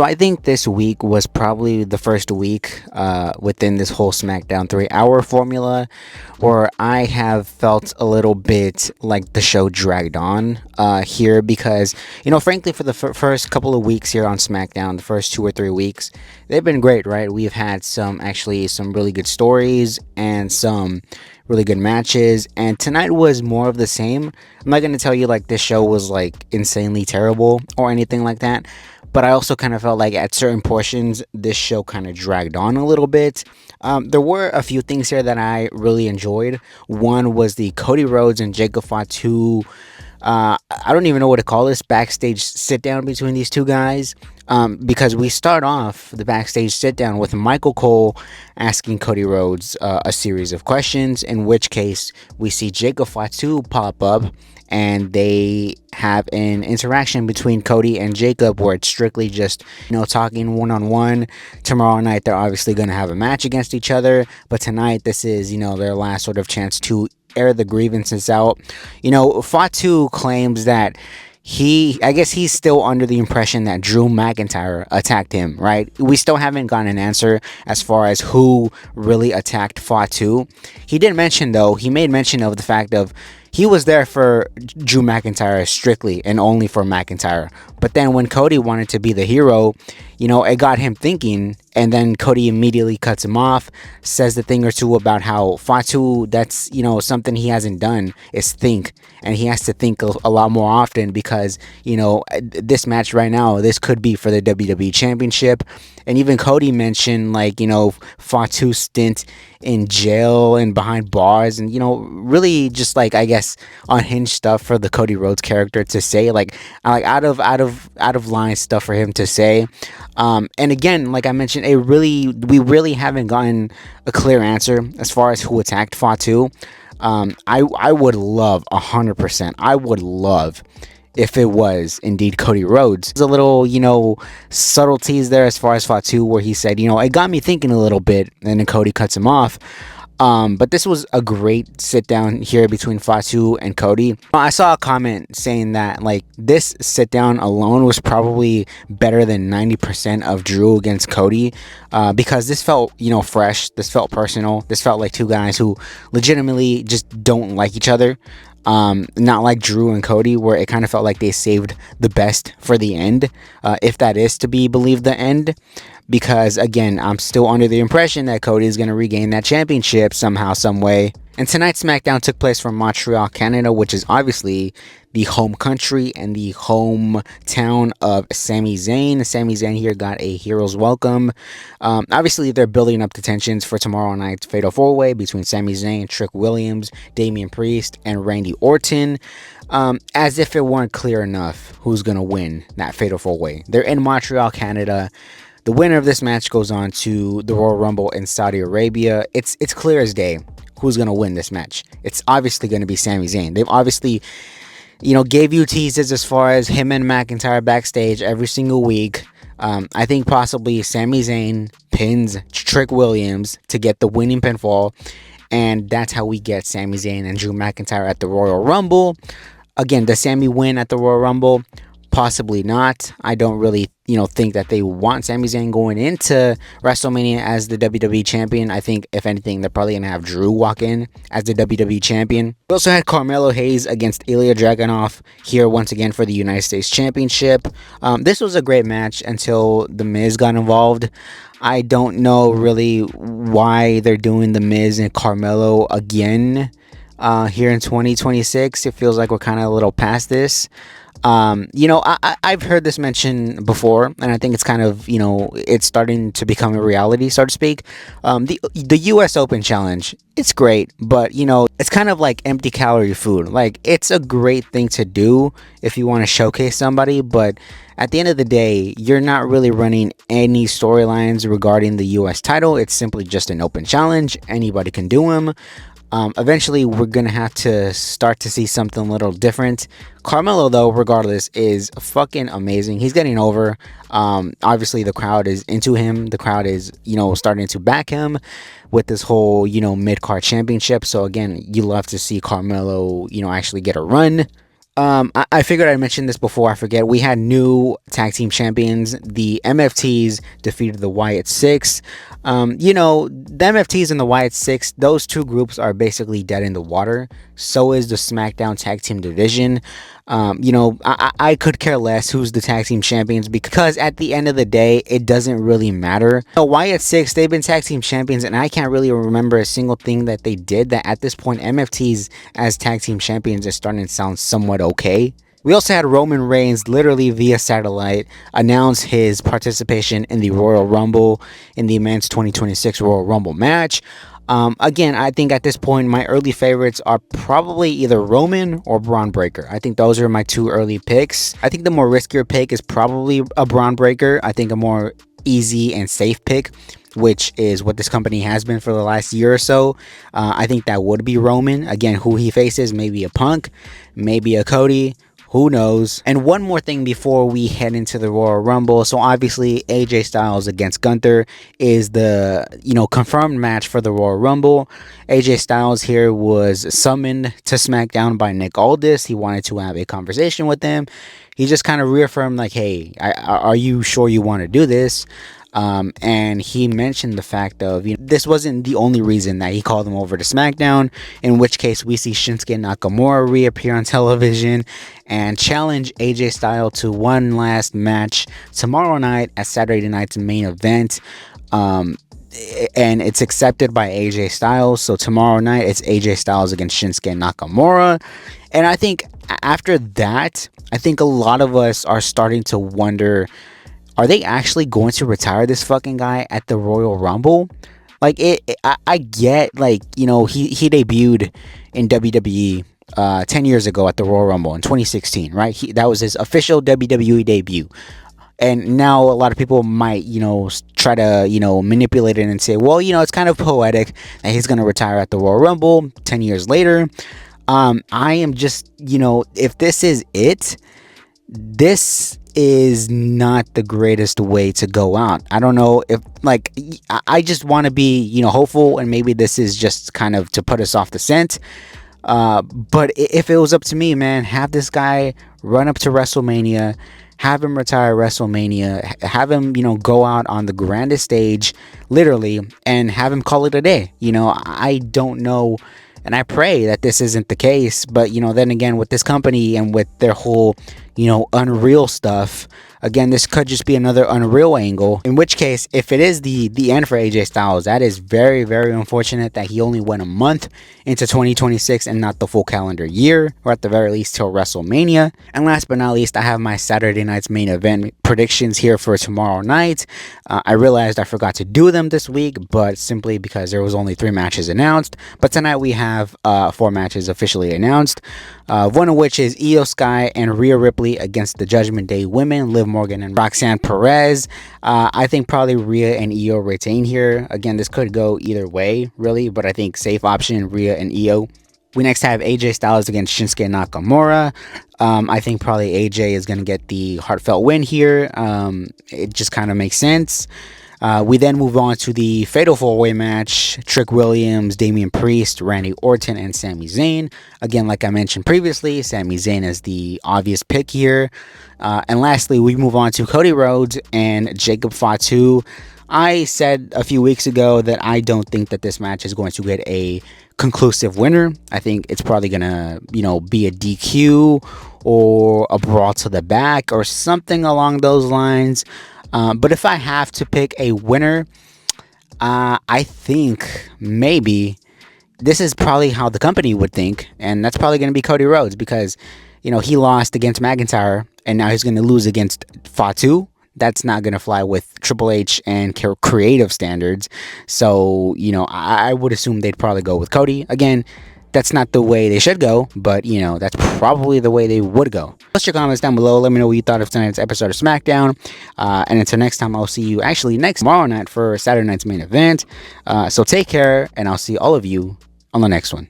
So I think this week was probably the first week within this whole SmackDown 3 hour formula where I have felt a little bit like the show dragged on here because, frankly, for the first couple of weeks here on SmackDown, the first 2 or 3 weeks, they've been great, right? We've had some really good stories and some really good matches, and tonight was more of the same. I'm not going to tell you like this show was like insanely terrible or anything like that, but I also kind of felt like at certain portions, this show kind of dragged on a little bit. There were a few things here that I really enjoyed. One was the Cody Rhodes and Jacob Fatu. I don't even know what to call this backstage sit down between these two guys. Because we start off the backstage sit down with Michael Cole asking Cody Rhodes a series of questions, in which case we see Jacob Fatu pop up and they have an interaction between Cody and Jacob where it's strictly just, talking one on one. Tomorrow night, they're obviously going to have a match against each other, but tonight, this is, their last sort of chance to air the grievances out. Fatu claims that I guess he's still under the impression that Drew McIntyre attacked him, right? We still haven't gotten an answer as far as who really attacked Fatu. He made mention of the fact of he was there for Drew McIntyre strictly and only for McIntyre. But then when Cody wanted to be the hero, it got him thinking, and then Cody immediately cuts him off, says the thing or two about how Fatu, that's, something he hasn't done is think. And he has to think a lot more often because, this match right now, this could be for the WWE Championship. And even Cody mentioned, Fatu's stint in jail and behind bars and, really just I guess unhinged stuff for the Cody Rhodes character to say, like out of line stuff for him to say. And again, like I mentioned, we really haven't gotten a clear answer as far as who attacked Fatu. I would love 100%. I would love if it was indeed Cody Rhodes. There's a little, subtleties there as far as Fatu where he said, it got me thinking a little bit, and then Cody cuts him off. But this was a great sit down here between Fatu and Cody. I saw a comment saying that this sit down alone was probably better than 90% of Drew against Cody, because this felt fresh. This felt personal. This felt like two guys who legitimately just don't like each other. Not like Drew and Cody, where it kind of felt like they saved the best for the end, if that is to be believed, the end. Because again, I'm still under the impression that Cody is going to regain that championship somehow, some way. And tonight's SmackDown took place from Montreal, Canada, which is obviously the home country and the hometown of Sami Zayn. Sami Zayn here got a hero's welcome. Obviously, they're building up the tensions for tomorrow night's Fatal 4-Way between Sami Zayn, Trick Williams, Damian Priest, and Randy Orton. As if it weren't clear enough who's going to win that Fatal 4-Way. They're in Montreal, Canada. The winner of this match goes on to the Royal Rumble in Saudi Arabia. It's clear as day who's going to win this match. It's obviously going to be Sami Zayn. They've obviously, gave you teases as far as him and McIntyre backstage every single week. I think possibly Sami Zayn pins Trick Williams to get the winning pinfall. And that's how we get Sami Zayn and Drew McIntyre at the Royal Rumble. Again, does Sami win at the Royal Rumble? Possibly not. I don't really, think that they want Sami Zayn going into WrestleMania as the WWE Champion. I think, if anything, they're probably going to have Drew walk in as the WWE Champion. We also had Carmelo Hayes against Ilya Dragunov here once again for the United States Championship. This was a great match until The Miz got involved. I don't know really why they're doing The Miz and Carmelo again here in 2026. It feels like we're kind of a little past this. I've heard this mentioned before, and I think it's kind of, it's starting to become a reality, so to speak. The US Open Challenge, it's great, but, it's kind of like empty calorie food. It's a great thing to do if you want to showcase somebody, but at the end of the day, you're not really running any storylines regarding the US title. It's simply just an open challenge. Anybody can do them. Eventually, we're going to have to start to see something a little different. Carmelo, though, regardless, is fucking amazing. He's getting over. Obviously, the crowd is into him. The crowd is, starting to back him with this whole, mid-card championship. So, again, you love to see Carmelo, actually get a run. I figured I mentioned this before. I forget. We had new tag team champions. The MFTs defeated the Wyatt Six. The MFTs and the Wyatt Six, those two groups are basically dead in the water. So is the SmackDown tag team division. I could care less who's the tag team champions because at the end of the day, it doesn't really matter. The Wyatt Six, they've been tag team champions, and I can't really remember a single thing that they did that at this point, MFTs as tag team champions is starting to sound somewhat okay. We also had Roman Reigns literally via satellite announce his participation in the Royal Rumble in the Men's 2026 Royal Rumble match. Again, I think at this point, my early favorites are probably either Roman or Braun Breaker. I think those are my two early picks. I think the more riskier pick is probably a Braun Breaker. I think a more easy and safe pick, which is what this company has been for the last year or so. I think that would be Roman. Again, who he faces, maybe a Punk, maybe a Cody. Who knows? And one more thing before we head into the Royal Rumble. So obviously AJ Styles against Gunther is the, confirmed match for the Royal Rumble. AJ Styles here was summoned to SmackDown by Nick Aldis. He wanted to have a conversation with him. He just kind of reaffirmed like, hey, are you sure you want to do this? And he mentioned the fact of, this wasn't the only reason that he called him over to SmackDown, in which case we see Shinsuke Nakamura reappear on television and challenge AJ Styles to one last match tomorrow night at Saturday night's main event. And it's accepted by AJ Styles. So tomorrow night it's AJ Styles against Shinsuke Nakamura. And I think after that, I think a lot of us are starting to wonder, are they actually going to retire this fucking guy at the Royal Rumble? Like, I get, like, he debuted in WWE 10 years ago at the Royal Rumble in 2016, right? That was his official WWE debut. And now a lot of people might, try to, manipulate it and say, well, it's kind of poetic that he's going to retire at the Royal Rumble 10 years later. I am just, if this is it, this is not the greatest way to go out. I don't know if, like, I just want to be, hopeful, and maybe this is just kind of to put us off the scent. But if it was up to me, man, have this guy run up to WrestleMania, have him retire WrestleMania, have him, go out on the grandest stage, literally, and have him call it a day. I don't know. And I pray that this isn't the case. But, then again, with this company and with their whole, Unreal stuff, again, this could just be another Unreal angle. In which case, if it is the end for AJ Styles, that is very, very unfortunate that he only went a month into 2026 and not the full calendar year, or at the very least till WrestleMania. And last but not least, I have my Saturday night's main event predictions here for tomorrow night. I realized I forgot to do them this week, but simply because there was only 3 matches announced. But tonight we have 4 matches officially announced. One of which is Io Sky and Rhea Ripley against the Judgment Day women, Liv Morgan and Roxanne Perez. I think probably Rhea and Io retain here. Again, this could go either way, really, but I think safe option, Rhea and Io. We next have AJ Styles against Shinsuke Nakamura. I think probably AJ is going to get the heartfelt win here. It just kind of makes sense. We then move on to the Fatal 4-Way match. Trick Williams, Damian Priest, Randy Orton, and Sami Zayn. Again, like I mentioned previously, Sami Zayn is the obvious pick here. And lastly, we move on to Cody Rhodes and Jacob Fatu. I said a few weeks ago that I don't think that this match is going to get a conclusive winner. I think it's probably going to, be a DQ or a brawl to the back or something along those lines. But if I have to pick a winner, I think maybe this is probably how the company would think, and that's probably going to be Cody Rhodes because, he lost against McIntyre, and now he's going to lose against Fatu. That's not going to fly with Triple H and creative standards. So, I would assume they'd probably go with Cody. Again, that's not the way they should go, but, that's probably the way they would go. Post your comments down below. Let me know what you thought of tonight's episode of SmackDown. And until next time, I'll see you actually tomorrow night for Saturday night's main event. So take care, and I'll see all of you on the next one.